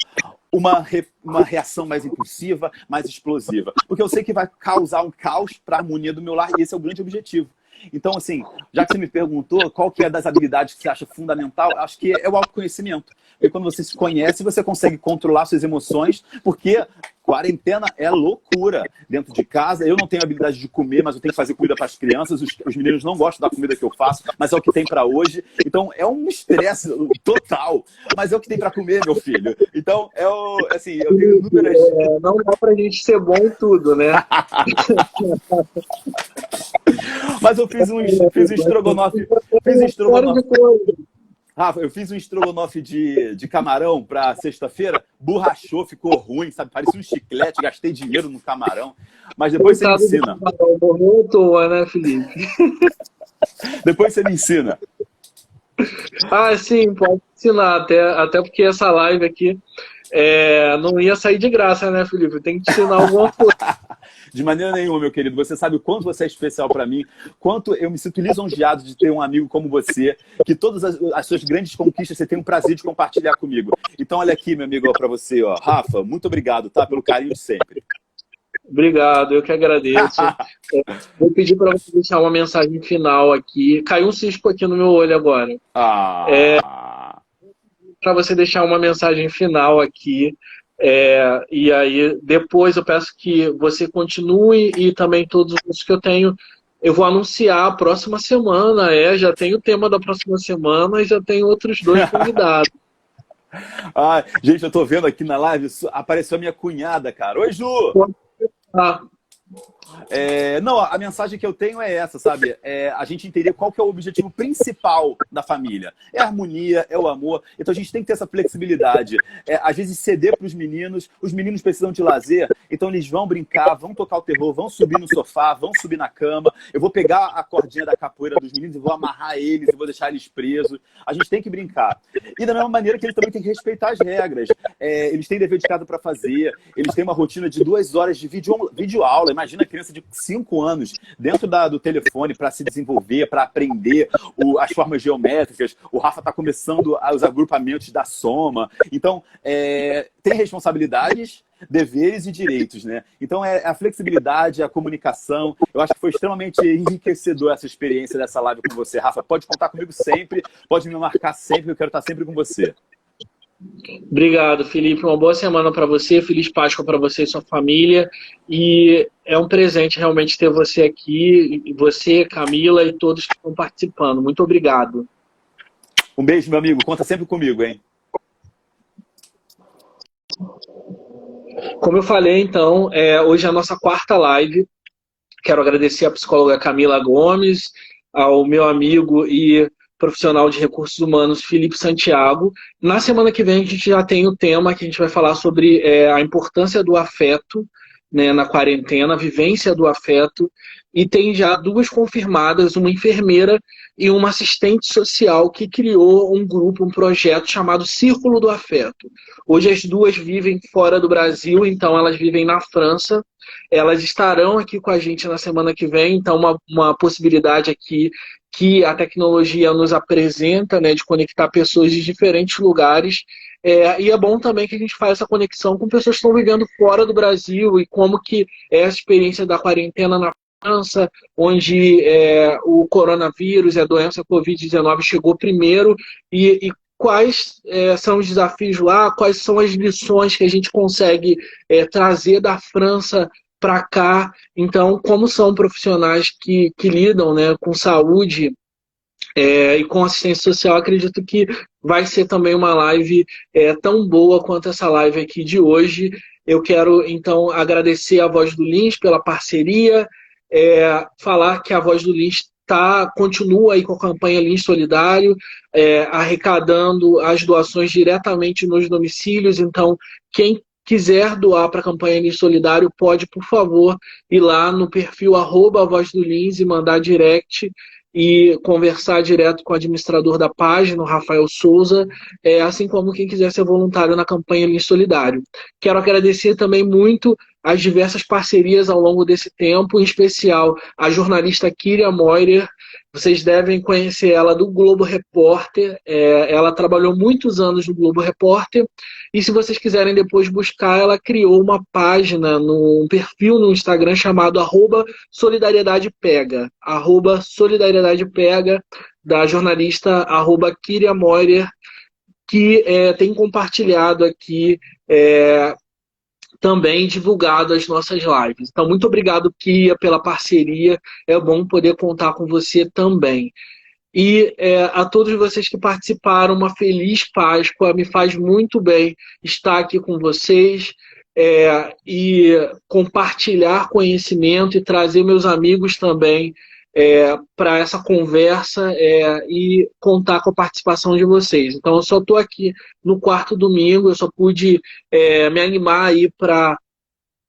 uma reação mais impulsiva, mais explosiva. Porque eu sei que vai causar um caos para a harmonia do meu lar, e esse é o grande objetivo. Então, assim, já que você me perguntou qual que é das habilidades que você acha fundamental, acho que é o autoconhecimento. Porque quando você se conhece, você consegue controlar suas emoções, porque quarentena é loucura dentro de casa. Eu não tenho habilidade de comer, mas eu tenho que fazer comida para as crianças. Os meninos não gostam da comida que eu faço, mas é o que tem para hoje. Então, é um estresse total. Mas é o que tem para comer, meu filho. Então, assim, eu tenho inúmeras... Não dá pra gente ser bom em tudo, né? Mas eu fiz um estrogonofe. Rafa, eu fiz um estrogonofe de camarão para sexta-feira, borrachou, ficou ruim, sabe? Parecia um chiclete, gastei dinheiro no camarão. Mas depois você me ensina. Morreu à toa, né, Felipe? Depois você me ensina. Ah, sim, pode ensinar. Até porque essa live aqui não ia sair de graça, né, Felipe? Tem que te ensinar alguma coisa. De maneira nenhuma, meu querido. Você sabe o quanto você é especial para mim, quanto eu me sinto lisonjeado de ter um amigo como você, que todas as suas grandes conquistas você tem um prazer de compartilhar comigo. Então, olha aqui, meu amigo, para você, ó. Rafa, muito obrigado, tá? Pelo carinho de sempre. Obrigado, eu que agradeço. Vou pedir para você deixar uma mensagem final aqui. Caiu um cisco aqui no meu olho agora. Para você deixar uma mensagem final aqui. E aí, depois eu peço que você continue e também todos os outros que eu tenho. Eu vou anunciar a próxima semana. Já tenho o tema da próxima semana e já tenho outros 2 convidados. Gente, eu tô vendo aqui na live, apareceu a minha cunhada, cara. Oi, Ju! Não, a mensagem que eu tenho é essa, sabe? A gente entender qual que é o objetivo principal da família. É a harmonia, é o amor. Então a gente tem que ter essa flexibilidade. Às vezes ceder para os meninos precisam de lazer, então eles vão brincar, vão tocar o terror, vão subir no sofá, vão subir na cama. Eu vou pegar a cordinha da capoeira dos meninos e vou amarrar eles, e vou deixar eles presos. A gente tem que brincar. E da mesma maneira que eles também têm que respeitar as regras. Eles têm dever de casa para fazer, eles têm uma rotina de 2 horas de videoaula. Imagina a criança de 5 anos dentro do telefone para se desenvolver, para aprender as formas geométricas. O Rafa está começando os agrupamentos da soma. Então, tem responsabilidades, deveres e direitos, né? Então, a flexibilidade, a comunicação. Eu acho que foi extremamente enriquecedor essa experiência dessa live com você, Rafa. Pode contar comigo sempre, pode me marcar sempre, eu quero estar sempre com você. Obrigado, Felipe. Uma boa semana para você. Feliz Páscoa para você e sua família. E é um presente realmente ter você aqui, você, Camila e todos que estão participando. Muito obrigado. Um beijo, meu amigo. Conta sempre comigo, hein? Como eu falei, então, hoje é a nossa 4ª live. Quero agradecer à psicóloga Camila Gomes, ao meu amigo e profissional de recursos humanos, Felipe Santiago. Na semana que vem a gente já tem o tema que a gente vai falar sobre a importância do afeto, né, na quarentena, a vivência do afeto, e tem já 2 confirmadas, uma enfermeira e uma assistente social que criou um grupo, um projeto chamado Círculo do Afeto. Hoje as 2 vivem fora do Brasil, então elas vivem na França. Elas estarão aqui com a gente na semana que vem, então uma possibilidade aqui que a tecnologia nos apresenta, né, de conectar pessoas de diferentes lugares. E é bom também que a gente faça essa conexão com pessoas que estão vivendo fora do Brasil e como que é a experiência da quarentena na França, onde o coronavírus, a doença Covid-19 chegou primeiro e quais são os desafios lá, quais são as lições que a gente consegue trazer da França para cá. Então, como são profissionais que lidam, né, com saúde e com assistência social, acredito que vai ser também uma live tão boa quanto essa live aqui de hoje. Eu quero, então, agradecer a Voz do Lins pela parceria, falar que a Voz do Lins continua aí com a campanha Lins Solidário, arrecadando as doações diretamente nos domicílios. Então, quem quiser doar para a campanha Lins Solidário, pode, por favor, ir lá no perfil @Voz do Lins e mandar direct e conversar direto com o administrador da página, o Rafael Souza, assim como quem quiser ser voluntário na campanha Lins Solidário. Quero agradecer também muito as diversas parcerias ao longo desse tempo, em especial a jornalista Kíria Moirer. Vocês devem conhecer ela do Globo Repórter. Ela trabalhou muitos anos no Globo Repórter. E se vocês quiserem depois buscar, ela criou uma página, um perfil no Instagram chamado @solidariedadepega. @solidariedadepega, da jornalista Kíria Moirer, que tem compartilhado aqui também divulgado as nossas lives. Então, muito obrigado, Kia, pela parceria. É bom poder contar com você também. E a todos vocês que participaram, uma feliz Páscoa. Me faz muito bem estar aqui com vocês e compartilhar conhecimento e trazer meus amigos também para essa conversa e contar com a participação de vocês. Então, eu só estou aqui no 4º domingo, eu só pude me animar aí para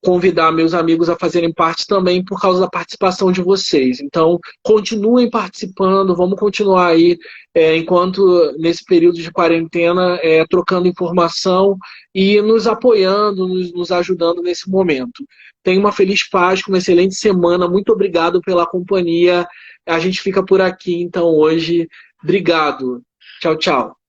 convidar meus amigos a fazerem parte também por causa da participação de vocês. Então, continuem participando, vamos continuar aí, enquanto nesse período de quarentena, trocando informação e nos apoiando, nos ajudando nesse momento. Tenha uma feliz Páscoa, uma excelente semana, muito obrigado pela companhia. A gente fica por aqui, então, hoje. Obrigado. Tchau, tchau.